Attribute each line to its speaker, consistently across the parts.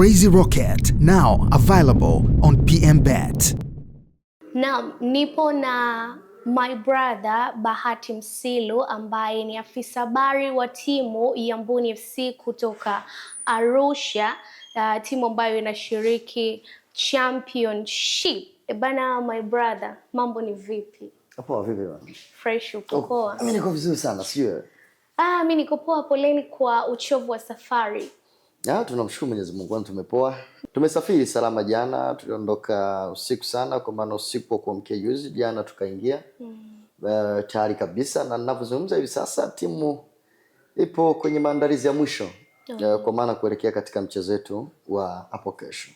Speaker 1: Crazy Rocket, now available on PMBet.
Speaker 2: Naam, nipo na my brother Bahati Msilu ambaye ni afisa habari wa timu ya Mbuni FC kutoka Arusha, timu ambayo inashiriki championship. Bana, my brother, mambo ni vipi?
Speaker 3: Poa, vipi bwana?
Speaker 2: Fresh, uko poa?
Speaker 3: Mimi niko vizuri sana, sio?
Speaker 2: Mimi niko poa, poleni kwa uchovu wa safari.
Speaker 3: Tunamshukuru Mwenyezi Mungu, tumepoa. Tumesafiri salama jana, tuliondoka usiku sana kwa maana usiku wa kuamkia juzi jana tukaingia. Tayari kabisa, na ninavyozungumza hivi sasa timu ipo kwenye maandalizi ya mwisho. Kwa maana kuelekea katika mchezo wetu wa hapo kesho.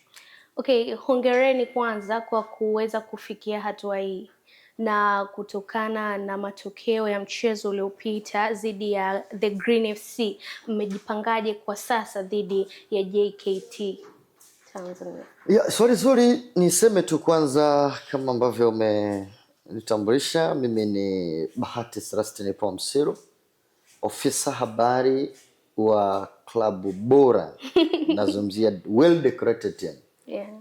Speaker 2: Okay, hongereni kwanza kwa kuweza kufikia hatua hii. Na kutokana na matokeo ya mchezo uliopita dhidi ya The Green FC, mmejipangaje kwa sasa dhidi ya JKT Tanzania?
Speaker 3: Sorry, niseme tu kwanza kama ambavyo umenitambulisha, mimi ni Bahati Celestine Msilu, ofisa habari wa klabu bora. Nazungumzia well decorated team.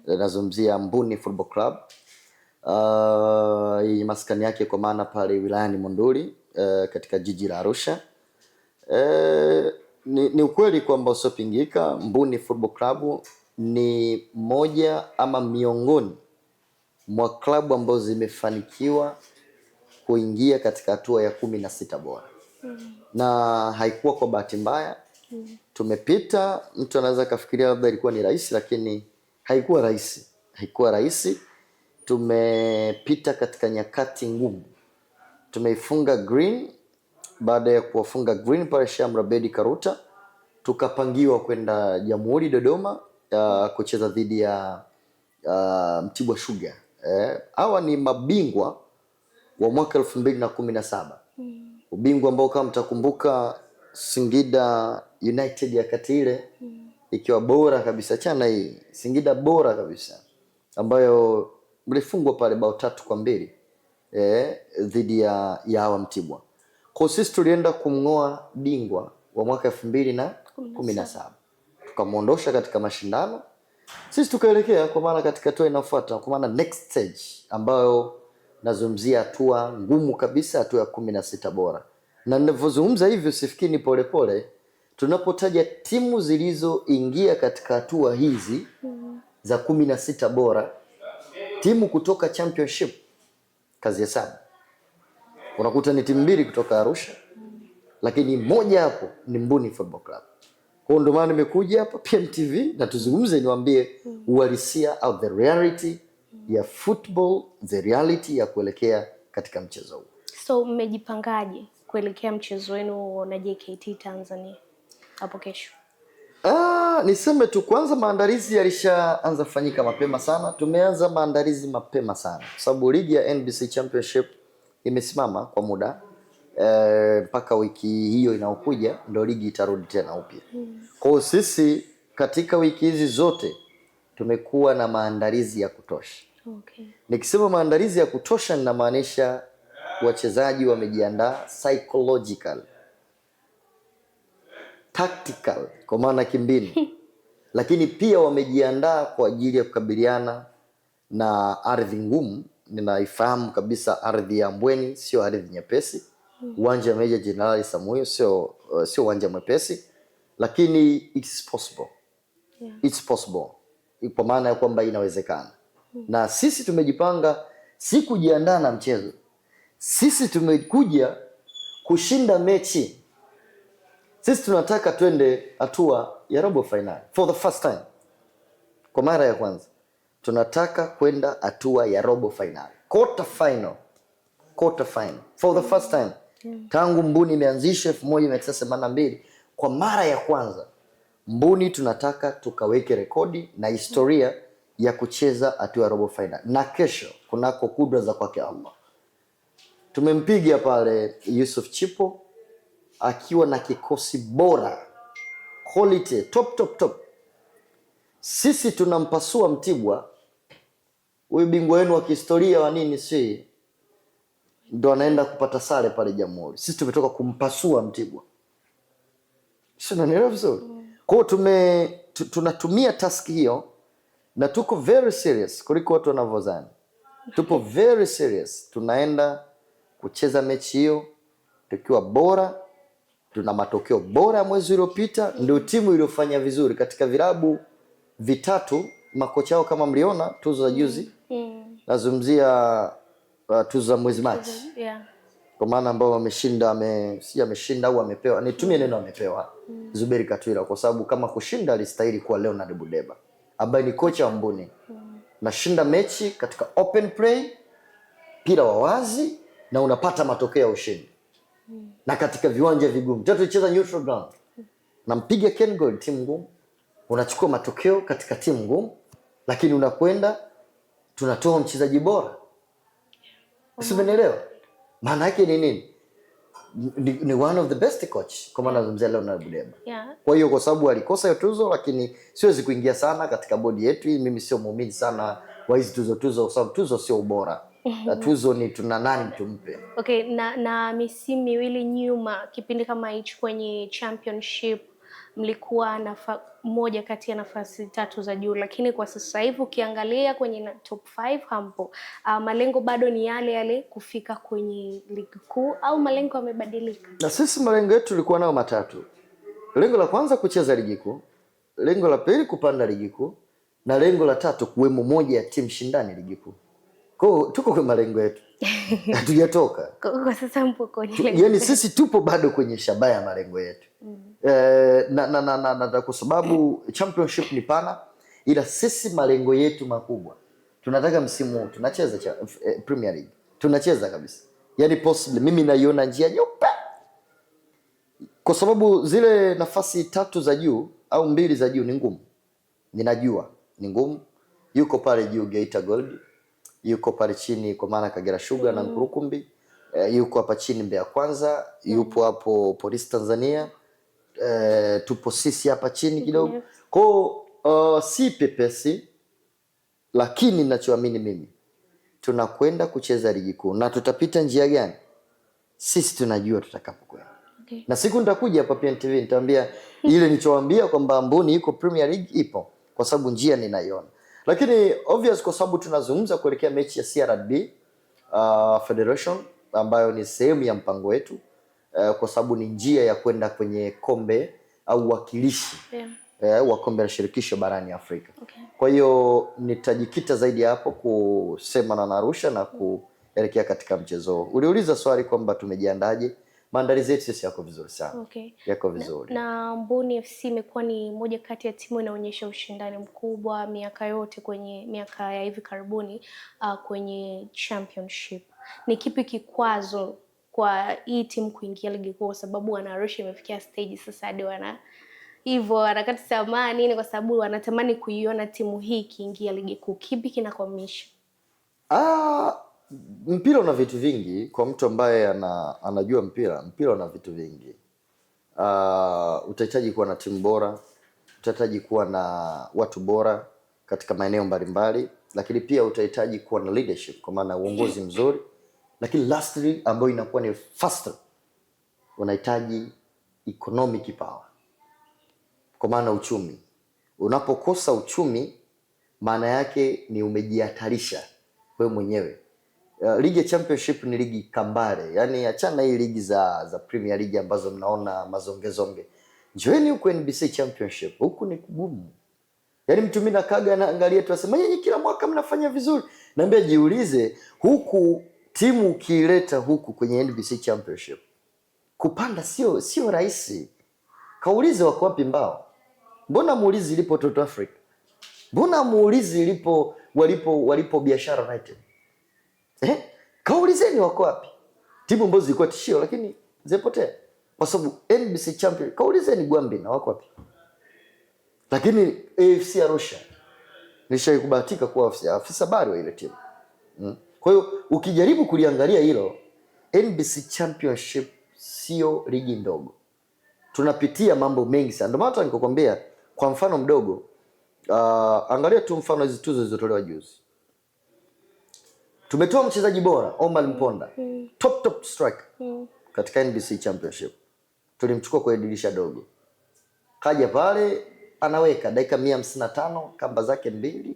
Speaker 3: Nazungumzia Mbuni Football Club. Maskani yake kwa maana pale wilayani Monduli, katika jiji la Arusha. Ni ukweli kwamba usopingika, Mbuni Football Club ni moja ama miongoni mwa klabu ambazo zimefanikiwa kuingia katika hatua ya 16 bora. Na haikuwa kwa bahati mbaya. Tumepita, mtu anaweza kafikiria labda ilikuwa ni rahisi, lakini haikuwa rahisi. Tumepita katika nyakati ngumu. Tumeifunga Green, baada ya kuwafunga Green pale Shamra Bedi Karuta, tukapangiwa kwenda Jamhuri Dodoma kucheza dhidi ya Mtibwa Sugar. Hawa ni mabingwa wa mwaka 2017. Ubingwa ambao kama mtakumbuka Singida United ya katile ikiwa bora kabisa, chana hii Singida bora kabisa ambayo mlifungwa pale bao 3-2 dhidi ya hawa Mtibwa. Kwa sisi tulienda kumngoa bingwa wa mwaka 2017. Tukamuondosha katika mashindano. Sisi tukaelekea kwa maana katika hatua inayofuata, kwa maana next stage ambayo nazungumzia hatua ngumu kabisa, hatua ya 16 bora. Na ninavyozungumza hivyo sifikiri ni polepole. Tunapotaja timu zilizoingia katika hatua hizi za 16 bora, timu kutoka championship kazi ya saba, unakuta ni timu mbili kutoka Arusha, lakini moja hapo ni Mbuni Football Club. Kwa ndio maana nimekuja hapa PMTV na tuzungumze, niwaambie uhalisia au the reality ya football, the reality ya kuelekea katika mchezo huu.
Speaker 2: So mmejipangaje kuelekea mchezo wenu na JKT Tanzania hapo kesho?
Speaker 3: Niseme tu kwanza maandalizi yalishaanza kufanyika mapema sana. Tumeanza maandalizi mapema sana kwa sababu ligi ya NBC Championship imesimama kwa muda. Mpaka wiki hiyo inayokuja ndio ligi itarudi tena upya. Kwa hiyo sisi katika wiki hizi zote tumekuwa na maandalizi ya kutosha.
Speaker 2: Okay.
Speaker 3: Nikisema maandalizi ya kutosha ninamaanisha wachezaji wamejiandaa psychological, tactical kwa maana kimbinu. Lakini pia wamejiandaa kwa ajili ya kukabiliana na ardhi ngumu. Ninaifahamu kabisa ardhi ya Mbweni sio ardhi nyepesi. Uwanja wa Meja Jenerali Samuel sio uwanja mwepesi, lakini it's possible. It's possible. Kwa maana ya kwamba inawezekana. Na sisi tumejipanga si kujiandaa na mchezo. Sisi tumekuja kushinda mechi. Sisi tunataka twende hatua ya robo final for the first time. Kwa mara ya kwanza tunataka kwenda hatua ya robo final, quarter final for the first time. Tangu Mbuni imeanzishwa 1982, kwa mara ya kwanza Mbuni tunataka tukaweke rekodi na historia ya kucheza hatua ya robo final. Na kesho kunako kudra za kwake Allah, tumempiga pale Yusuf Chipo akiwa na kikosi bora, quality top. Sisi tunampasua Mtibwa, huyu bingwa wenu wa kihistoria wa nini si ndo anaenda kupata sare pale Jamhuri. Sisi tumetoka kumpasua Mtibwa. Sio, unanielewa vizuri? Kwa hiyo tunatumia task hiyo na tuko very serious kuliko watu wanavyodhani. Tupo very serious, tunaenda kucheza mechi hiyo tukiwa bora, tuna matokeo bora ya mwezi uliopita. Ndio timu iliyofanya vizuri katika vilabu vitatu, makocha wao kama mliona tuzo za juzi. Nazungumzia tuzo za mwezi Machi. Kwa maana ambao wameshinda, ameshinda au amepewa, nitumie neno amepewa, Zuberi Katwila, kwa sababu kama kushinda alistahili kuwa Leonard Budeba ambaye ni kocha wa Mbuni. Nashinda mechi katika open play, mpira wa wazi, na unapata matokeo ya ushindi. Na katika viwanja vigumu. Tulicheza neutral ground. Nampiga Ken Gold, timu ngumu. Unachukua matokeo katika timu ngumu, lakini unakwenda tunatoa mchezaji bora. Usimenelewa? Maana yake ni nini? Ni one of the best coach kwa maana nazungumzia Leonard Budeba. Kwa hiyo kwa sababu alikosa hiyo tuzo, lakini siwezi kuingia sana katika bodi yetu hii. Mimi sio muumini sana wa hizi tuzo kwa sababu tuzo sio ubora. Tuzo ni tuna nani tumpe.
Speaker 2: Okay, na misimu miwili nyuma kipindi kama hicho kwenye championship mlikuwa moja kati ya nafasi 3 za juu, lakini kwa sasa hivi ukiangalia kwenye top 5 hampo. Malengo bado ni yale yale kufika kwenye ligi kuu au malengo yamebadilika?
Speaker 3: Na sisi malengo yetu tulikuwa nayo matatu. Lengo la kwanza kucheza ligi kuu, lengo la pili kupanda ligi kuu, na lengo la tatu kuwemo moja ya timu shindani ligi kuu. Kwa tuko kwa malengo yetu. Hatujatoka.
Speaker 2: Kwa sasa mpo kwenye lengo.
Speaker 3: Yaani sisi tupo bado kwenye shabaha ya malengo yetu. Kwa sababu championship ni pana, ila sisi malengo yetu makubwa. Tunataka msimu huu tunacheza Premier League. Tunacheza kabisa. Yaani possibly mimi naiona njia nyeupe. Kwa sababu zile nafasi 3 za juu au 2 za juu ni ngumu. Ninajua ni ngumu. Yuko pale juu Geita Gold. Yuko pale chini kwa maana Kagera Sugar na Nkurukumbi. Yuko hapa chini Mbeya Kwanza. Yupo hapo Police Tanzania. Tupo sisi hapa chini kidogo. Kwa si pepesi, lakini ninachoamini mimi tunakwenda kucheza ligi kuu. Na tutapita njia gani? Sisi tunajua tutakapokwenda. Na siku nitakuja hapa PNTV nitaambia ile nilichowaambia kwamba Mbuni iko Premier League ipo, kwa sababu njia ninaiona. Lakini obvious kwa sababu tunazungumza kuelekea mechi ya CRDB Federation ambayo ni sehemu ya mpango wetu, kwa sababu ni njia ya kwenda kwenye kombe au wakilishi wa kombe la shirikisho barani Afrika. Kwa hiyo nitajikita zaidi hapo kusema na Arusha na kuelekea katika mchezo. Uliuliza swali kwamba tumejiandaje? Maandalizi yetu sisi yako vizuri sana. Yako vizuri.
Speaker 2: Na Mbuni FC imekuwa ni moja kati ya timu inaonyesha ushindani mkubwa miaka yote, kwenye miaka ya hivi karibuni kwenye championship. Ni kipi kikwazo kwa hii timu kuingia ligi kuu? Kwa sababu wana Arusha imefikia stage sasa hadi wanakata tamaa nini, kwa sababu wanatamani kuiona timu hii ikiingia ligi kuu. Kipi kinakwamisha?
Speaker 3: Mpira una vitu vingi. Kwa mtu ambaye anajua mpira una vitu vingi. Utahitaji kuwa na timu bora, utahitaji kuwa na watu bora katika maeneo mbalimbali, lakini pia utahitaji kuwa na leadership kwa maana uongozi mzuri, lakini lastly ambayo inakuwa ni faster, unahitaji economic power kwa maana uchumi. Unapokosa uchumi, maana yake ni umejihatarisha wewe mwenyewe. Ligi ya championship ni ligi kambare. Yaani achana hii ligi za Premier League ambazo mnaona mazongezonge. Njoeni huko NBC championship. Huku ni kugumu. Yaani mtu mimi nakaga na angalia tu asema nyinyi kila mwaka mnafanya vizuri. Naambia jiulize, huku timu ukileta huku kwenye NBC championship, kupanda sio rahisi. Kaulize wako wapi Mbao? Mbona muulizi ilipo Toto Africa? Mbona muulizi ilipo walipo Biashara United? Kaulizeni wako wapi? Timu ambazo zilikuwa tishio lakini zimepotea. Kwa sababu NBC champion, kaulizeni Gwambi na wako wapi? Lakini AFC Arusha nishaikubahatika kuwa afisa habari wa ile timu. Kwa hiyo ukijaribu kuliangalia hilo, NBC Championship sio ligi ndogo. Tunapitia mambo mengi sana. Ndio maana nikokuambia kwa mfano mdogo, angalia tu mfano hizo tuzo zilizotolewa juzi. Tumetoa mchezaji bora Omar Mponda, top striker katika NBC Championship. Tulimchukua kwa dirisha dogo. Kaja pale anaweka dakika 155, kamba zake 2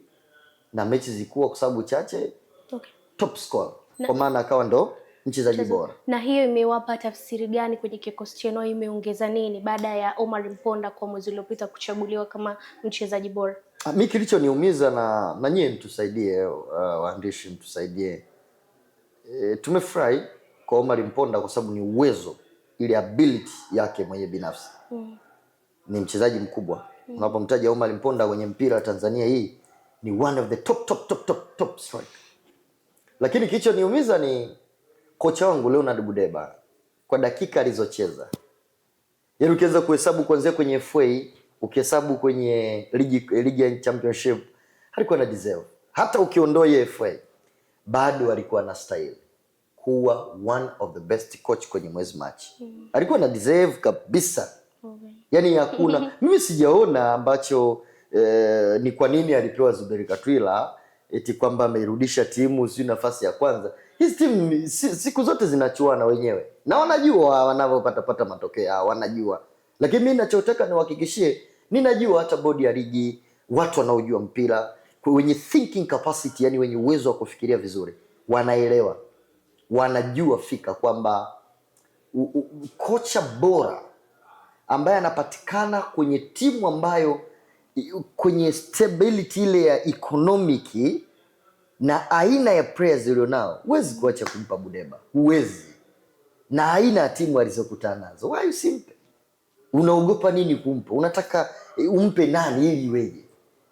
Speaker 3: na mechi zikuwa kwa sababu chache,
Speaker 2: okay,
Speaker 3: top scorer kwa maana akawa ndo mchezaji bora.
Speaker 2: Na hiyo imewapa tafsiri gani kwenye kikosi chenu? Imeongeza nini baada ya Omar Mponda kwa mwezi uliopita kuchaguliwa kama mchezaji bora?
Speaker 3: Mimi kilichoniumiza na nyie mtusaidie, waandishi mtusaidie. Tumefurahi kwa Omar Mponda kwa sababu ni uwezo, ile ability yake mwenye binafsi. Ni mchezaji mkubwa. Unapomtaja Omar Mponda kwenye mpira wa Tanzania, hii ni one of the top striker. Lakini kilichoniumiza ni kocha wangu Leonard Budeba kwa dakika alizocheza. Yaani ukianza kuhesabu kuanzia kwenye FA, ukihesabu kwenye ligi ya championship, alikuwa na deserve. Hata ukiondoa ile FA, bado alikuwa na style kuwa one of the best coach kwenye mwezi Machi. Alikuwa na deserve kabisa. Yaani hakuna mimi sijaona ambacho ni kwa nini alipewa Zuberi Katwila eti kwamba ameirudisha timu si nafasi ya kwanza. Hizi timu siku zote zinachuana wenyewe. Na wanajua wanavyopata matokeo, wanajua. Lakini mimi ninachotaka niwahakikishie, ninajua hata bodi ya ligi, watu wanaojua mpira, wenye thinking capacity, yani wenye uwezo wa kufikiria vizuri, wanaelewa. Wanajua fika kwamba kocha bora ambaye anapatikana kwenye timu ambayo kwenye stability ile ya economic na aina ya players ulionao, huwezi kuacha kumpa Budeba, huwezi. Na aina ya timu alizokutana nazo, why usimpe? Unaogopa nini kumpa? Unataka umpe nani ili iweje?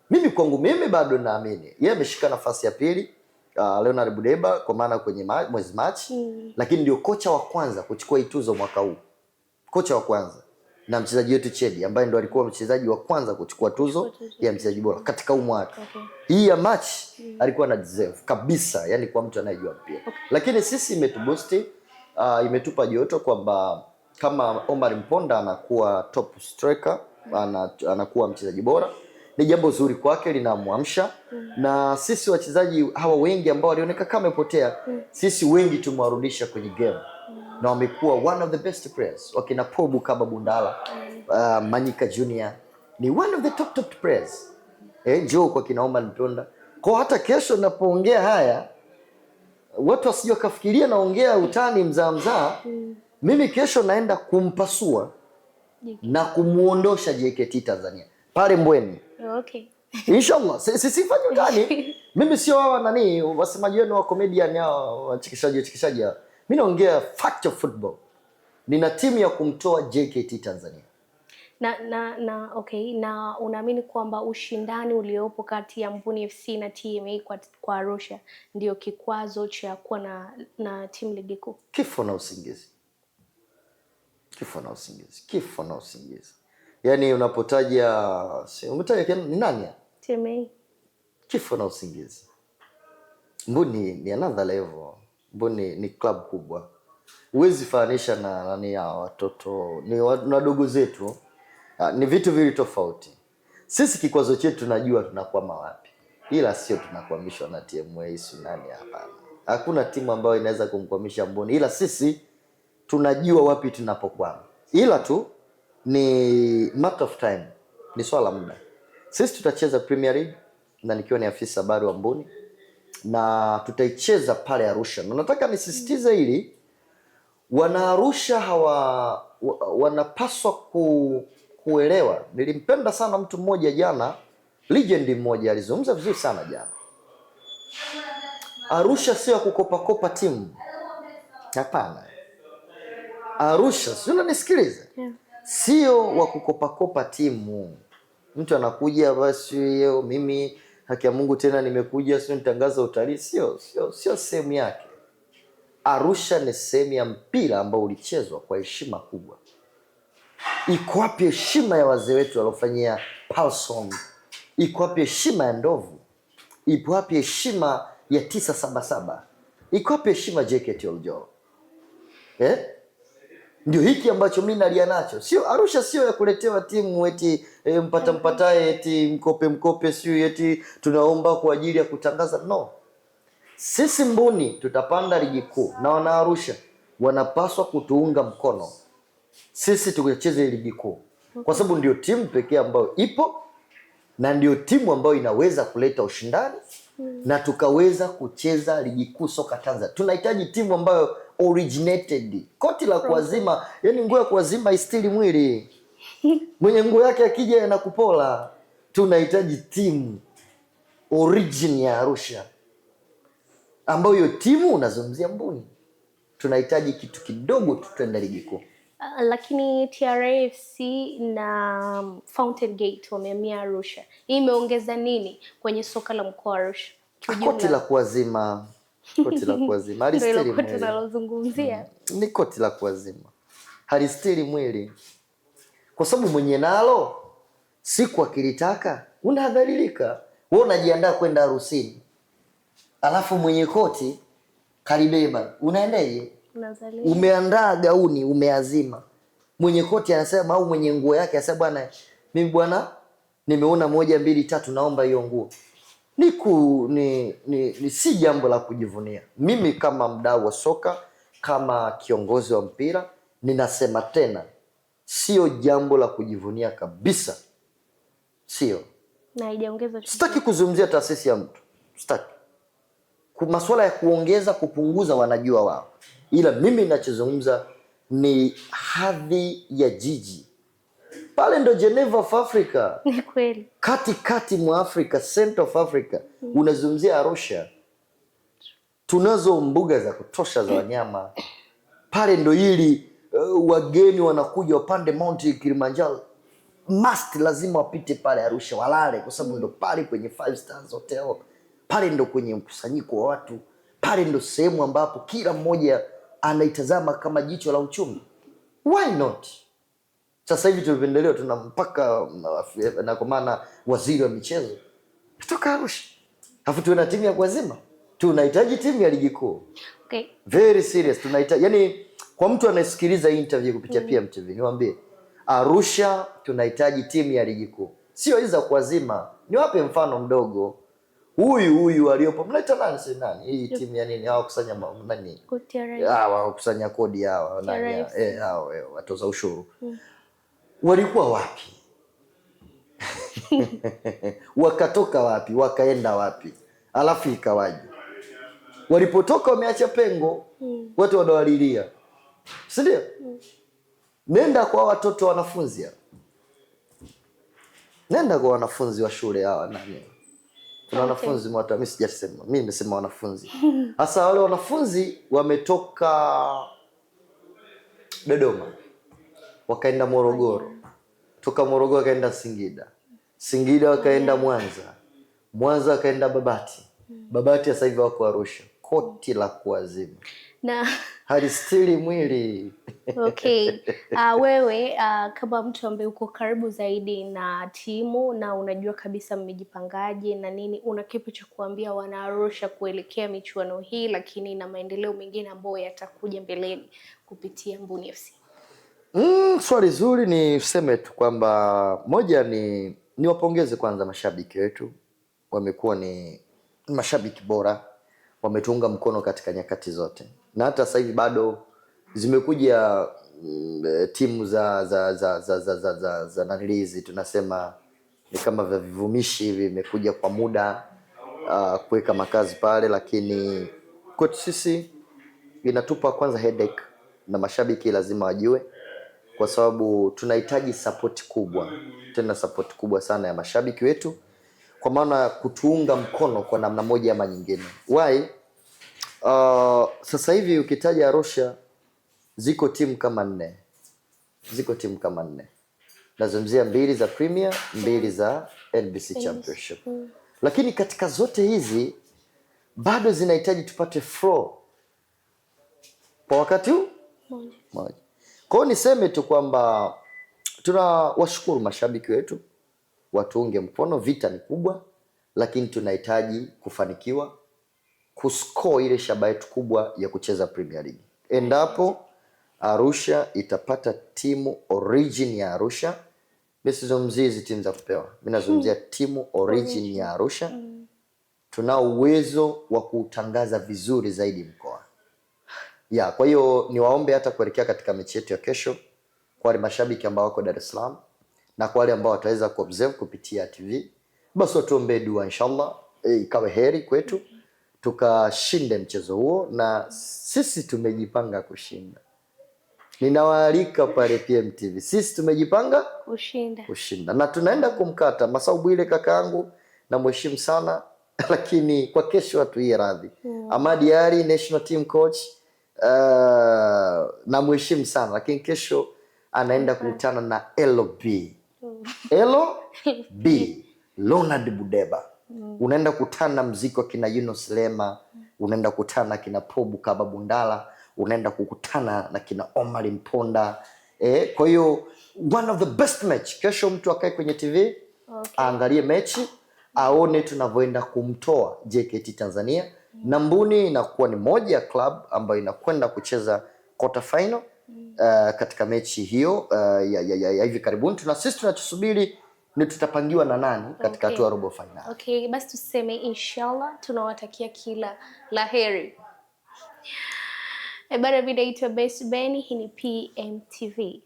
Speaker 3: Mimi kwangu mimi bado naamini yeye ameshika nafasi ya pili, Leonard Budeba, kwa maana kwenye mwezi Machi, lakini ndio kocha wa kwanza kuchukua tuzo mwaka huu. Kocha wa kwanza. Na mchezaji wetu Chedi ambaye ndo alikuwa mchezaji wa kwanza kuchukua tuzo ya mchezaji bora katika huu mwaka. Hii ya March alikuwa na deserve kabisa, yani kwa mtu anayejua mpira. Lakini sisi imetuboost, imetupa joto kwamba kama Omar Mponda anakuwa top striker, anakuwa mchezaji bora, ni jambo zuri kwake, linamwamsha. Na sisi wachezaji hawa wengi ambao walionekana kama wamepotea, sisi wengi tumewarudisha kwenye game. Na wamekuwa one of the best players. Wakina Pobu kama Bundala, Manyika Junior ni one of the top players. Njoo kwa kina Omar Mponda. Kwa hata kesho napoongea haya, watu wasije kafikiria naongea utani mzaa. Mimi kesho naenda kumpasua na kumuondosha JKT Tanzania pale Mbweni.
Speaker 2: Okay.
Speaker 3: Inshallah. Sifanye utani. Mimi sio hawa nani wasemaji wenu wa comedian hao wachekeshaji. Mimi naongea fact of football. Nina timu ya kumtoa JKT Tanzania.
Speaker 2: Okay, na unaamini kwamba ushindani uliopo kati ya Mbuni FC na TMA kwa Arusha ndio kikwazo cha kuwa na timu ligi kuu?
Speaker 3: Kifo na usingizi. Yaani unapotaja umetaja ni nani?
Speaker 2: TMA. Kifo na
Speaker 3: usingizi. Mbuni ni another level. Mbuni ni club kubwa. Huwezi fanisha na nani ya watoto, ni wadogo zetu. Ni vitu vili tofauti. Sisi kikwazo chetu tunajua tunakwama wapi. Ila sio tunakwamishwa na TMA nani, hapana. Hakuna timu ambayo inaweza kumkwamisha Mbuni. Ila sisi tunajua wapi tunapokwama. Ila tu ni matter of time. Ni swala muda. Sisi tutacheza Premier League na nikiwa ni afisa habari wa Mbuni, na tutaicheza pale Arusha. Na nataka nisisitize hili, wana Arusha wanapaswa kuelewa. Nilimpenda sana mtu mmoja jana, legend mmoja alizungumza vizuri sana jana. Arusha sio kukopa timu. Hapana. Arusha, sio, unanisikiliza? Sio wa kukopa timu. Mtu anakuja basi yeo mimi haki ya Mungu tena nimekuja sio nitangaza utalii, sio sehemu yake. Arusha ni sehemu ya mpira ambao ulichezwa kwa heshima kubwa. Iko wapi heshima ya wazee wetu waliofanyia Paulson? Iko wapi heshima ya Ndovu? Iko wapi heshima ya 977? Iko wapi heshima JKT Oljoro? Ndio hiki ambacho mimi nalia nacho. Sio Arusha, sio ya kuletewa timu eti mpatae eti mkope sio eti tunaomba kwa ajili ya kutangaza. No. Sisi Mbuni tutapanda ligi kuu na wana Arusha wanapaswa kutuunga mkono. Sisi tukacheze ligi kuu. Kwa sababu ndio timu pekee ambayo ipo na ndio timu ambayo inaweza kuleta ushindani na tukaweza kucheza ligi kuu soka Tanzania. Tunahitaji timu ambayo originated. Koti la kuazima, yani nguo ya kuazima istiri mwili. Mwenye nguo yake akija anakupola. Tunahitaji timu origin ya Arusha, ambayo hiyo timu unazungumzia Mbuni. Tunahitaji kitu kidogo tutenda ligi kuu.
Speaker 2: Lakini TRFC na Fountain Gate wamehamia Arusha. Hii imeongeza nini kwenye soka la mkoa wa Arusha?
Speaker 3: Koti la kuazima. Koti la kuazima. Halistiri mwili.
Speaker 2: Koti tunalozungumzia.
Speaker 3: Ni koti la kuazima. Halistiri mwili. Kwa sababu mwenye nalo siku akilitaka unadhalilika. Wewe unajiandaa kwenda harusini, alafu mwenye koti kalibeba, unaendaje? Umeandaa gauni, umeazima, mwenye koti anasema, au mwenye nguo yake anasema, bwana mimi bwana nimeona 1 2 3 naomba hiyo nguo. Ni si jambo la kujivunia. Mimi kama mdau wa soka, kama kiongozi wa mpira, ninasema tena, sio jambo la kujivunia kabisa. Sio.
Speaker 2: Na haijaongeza.
Speaker 3: Sitaki kuzungumzia taasisi ya mtu. Sitaki. Masuala ya kuongeza kupunguza wanajua wao. Ila mimi ninachozungumza ni hadhi ya jiji. Pale ndo Geneva of Africa.
Speaker 2: Ni kweli.
Speaker 3: Kati mwa Africa, center of Africa. Unazungumzia Arusha. Tunazo mbuga za kutosha za wanyama. Pale ndo ili wageni wanakuja wapande Mount Kilimanjaro. Lazima wapite pale Arusha walale, kwa sababu ndo pale kwenye 5 stars hotel. Pale ndo kwenye mkusanyiko wa watu. Pale ndo sehemu ambapo kila mmoja anaitazama kama jicho la uchumi. Why not? Sasa hivi tumependelea, tuna mpaka na kwa maana waziri wa michezo kutoka Arusha. Alafu tuna timu ya kuazima. Tunahitaji timu ya ligi kuu.
Speaker 2: Okay.
Speaker 3: Very serious. Tunahitaji, yani kwa mtu anayesikiliza interview kupitia PMTV, niwaambie Arusha tunahitaji timu ya ligi kuu. Sio hizo kuazima. Niwape mfano mdogo. Huyu aliyopo mnaita nani? Hii timu ya nini? Hao kusanya nani? Hawa kusanya kodi hawa nani? Hao watoza ushuru. Walikuwa wapi? Wakatoka wapi? Wakaenda wapi? Alafu ikawaje? Walipotoka wameacha pengo. Watu wanawalilia. Si ndio? Nenda kwa watoto wanafunzi hapa. Nenda kwa wanafunzi wa shule hawa nani? Kuna wanafunzi mwata, mimi sijasema. Mimi nimesema wanafunzi. Hasa wale wanafunzi wametoka Dodoma. Wakaenda Morogoro. Toka Morogoro wakaenda Singida. Singida wakaenda Mwanza wakaenda Babati. Babati sasa hivi wako Arusha. Koti la kuazima. Na halistiri mwili.
Speaker 2: Okay. Wewe kama mtu ambaye uko karibu zaidi na timu na unajua kabisa mmejipangaje na nini, una kipi cha kuambia wana Arusha kuelekea michuano hii, lakini na maendeleo mengine ambayo yatakuja mbeleni kupitia Mbuni FC?
Speaker 3: Swali zuri. Ni useme tu kwamba moja ni wapongeze kwanza mashabiki wetu. Wamekuwa ni mashabiki bora. Wametuunga mkono katika nyakati zote. Na hata sasa hivi bado zimekuja timu za nanilizi, tunasema ni kama vya vivumishi hivi, vimekuja kwa muda kuweka makazi pale, lakini kwetu sisi inatupa kwanza headache, na mashabiki lazima wajue, kwa sababu tunahitaji support kubwa, tena support kubwa sana ya mashabiki wetu, kwa maana kutuunga mkono kwa namna moja ama nyingine. Why? Sasa hivi ukitaja Arusha ziko timu kama 4. Ziko timu kama 4. Nazungumzia 2 za Premier, 2 za NBC Championship. Lakini katika zote hizi bado zinahitaji tupate flow kwa wakati huu moja. Kwa hiyo niseme tu kwamba tunawashukuru mashabiki wetu, watuunge mkono. Vita ni kubwa, lakini tunahitaji kufanikiwa kuscore ile shabaha yetu kubwa ya kucheza Premier League. Endapo Arusha itapata timu origin ya Arusha, mimi sizungumzii hizi timu za kupewa. Mimi nazungumzia timu origin ya Arusha. Tunao uwezo wa kutangaza vizuri zaidi mkoa. Kwa hiyo niwaombe hata kuelekea katika mechi yetu ya kesho, kwa wale mashabiki ambao wako Dar es Salaam na kwa wale ambao wataweza kuobserve kupitia TV, Basi tuombe dua inshallah ikawe heri kwetu, tukashinde mchezo huo, na sisi tumejipanga kushinda. Ninawaalika pale PMTV, sisi tumejipanga kushinda na tunaenda kumkata Masau Bwile kakaangu, na mheshimu sana lakini kwa kesho hatuie radhi. Ahmad Ally national team coach, na mheshimu sana lakini kesho anaenda kukutana na LB. LB Leonard Budeba. Unaenda kukutana mziki wa kina Yunus Lema, unaenda kukutana kina Pobu Kababundala, unaenda kukutana na kina Omar Mponda. Kwa hiyo one of the best match. Kesho mtu akae kwenye TV, aangalie mechi, aone tunavyoenda kumtoa JKT Tanzania. Na Mbuni inakuwa ni moja ya club ambayo inakwenda kucheza quarter final katika mechi hiyo ya hivi karibuni. Sisi tunachosubiri ni tutapangiwa na nani katika hatua robo final.
Speaker 2: Okay, basi tuseme inshallah tunawatakia kila laheri. Bado video ito Best Benny, hii ni PMTV.